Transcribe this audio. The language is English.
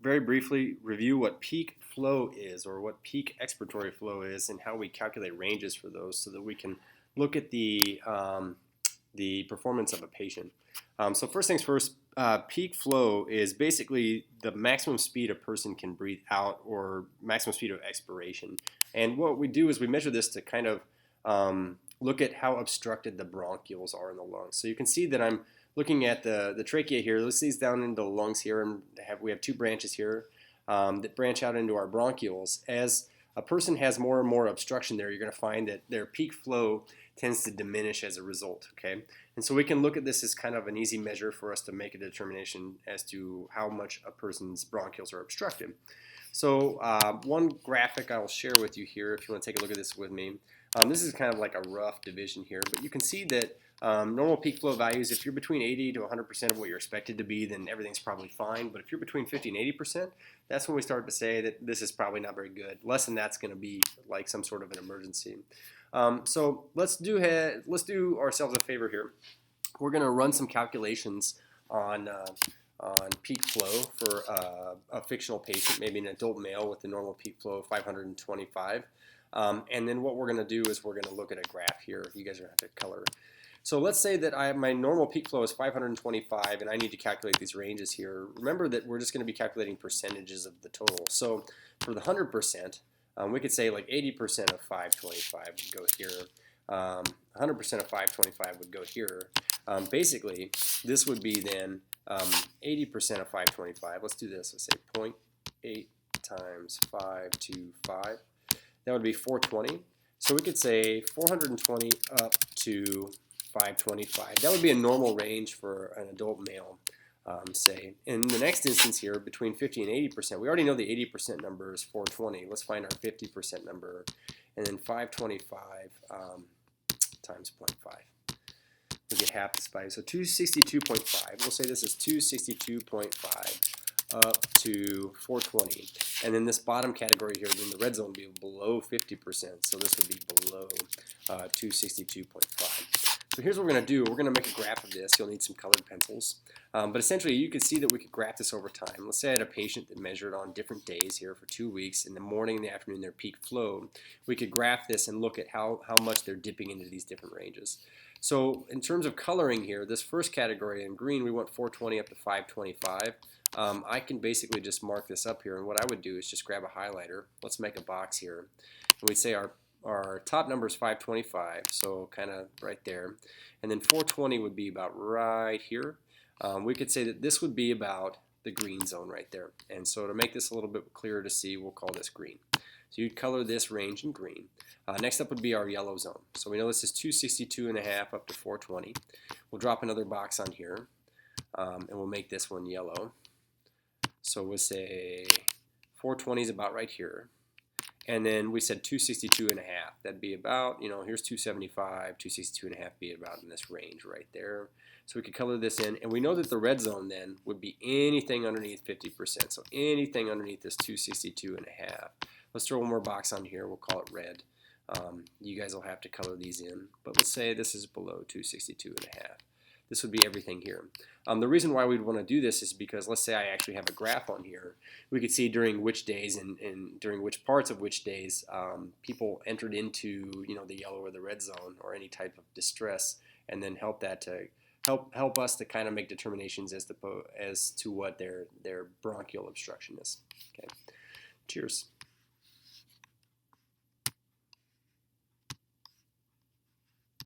very briefly review what peak flow is, or what peak expiratory flow is, and how we calculate ranges for those so that we can look at the performance of a patient. So first things first, peak flow is basically the maximum speed a person can breathe out, or maximum speed of expiration. And what we do is we measure this to kind of look at how obstructed the bronchioles are in the lungs. So you can see that I'm looking at the trachea here. Let's see, it's down into the lungs here, and we have two branches here that branch out into our bronchioles. As a person has more and more obstruction there, you're going to find that their peak flow tends to diminish as a result. Okay, and so we can look at this as kind of an easy measure for us to make a determination as to how much a person's bronchioles are obstructed. So one graphic I will share with you here, if you want to take a look at this with me. This is kind of like a rough division here, but you can see that normal peak flow values, if you're between 80 to 100% of what you're expected to be, then everything's probably fine. But if you're between 50 and 80%, that's when we start to say that this is probably not very good. Less than that's going to be like some sort of an emergency. So let's do ourselves a favor here. We're going to run some calculations on peak flow for a fictional patient, maybe an adult male with a normal peak flow of 525. And then what we're going to do is we're going to look at a graph here. You guys are going to have to color. So let's say that my normal peak flow is 525, and I need to calculate these ranges here. Remember that we're just going to be calculating percentages of the total. So for the 100%, we could say like 80% of 525 would go here. 100% of 525 would go here. Basically, this would be then 80% of 525. Let's do this. Let's say 0.8 times 525. That would be 420. So we could say 420 up to 525. That would be a normal range for an adult male, say. In the next instance here, between 50 and 80%, we already know the 80% number is 420. Let's find our 50% number. And then 525 times 0.5. We get half this by, so 262.5. We'll say this is 262.5 up to 420. And then this bottom category here, then the red zone would be below 50%. So this would be below 262.5. So here's what we're going to do. We're going to make a graph of this. You'll need some colored pencils. But essentially, you can see that we could graph this over time. Let's say I had a patient that measured on different days here for 2 weeks. In the morning and the afternoon, their peak flow. We could graph this and look at how much they're dipping into these different ranges. So in terms of coloring here, this first category in green, we want 420 up to 525. I can basically just mark this up here, and what I would do is just grab a highlighter. Let's make a box here. And we'd say our top number is 525, so kind of right there. And then 420 would be about right here. We could say that this would be about the green zone right there. And so to make this a little bit clearer to see, we'll call this green. So you'd color this range in green. Next up would be our yellow zone. So we know this is 262.5 up to 420. We'll drop another box on here, and we'll make this one yellow. So we'll say 420 is about right here. And then we said 262.5. That'd be about, here's 275, 262.5 be about in this range right there. So we could color this in. And we know that the red zone then would be anything underneath 50%. So anything underneath this 262.5. Let's throw one more box on here. We'll call it red. You guys will have to color these in. But let's say this is below 262.5. This would be everything here. The reason why we'd want to do this is because let's say I actually have a graph on here. We could see during which days and during which parts of which days people entered into the yellow or the red zone or any type of distress, and then help that to help us to kind of make determinations as to what their bronchial obstruction is. Okay. Cheers.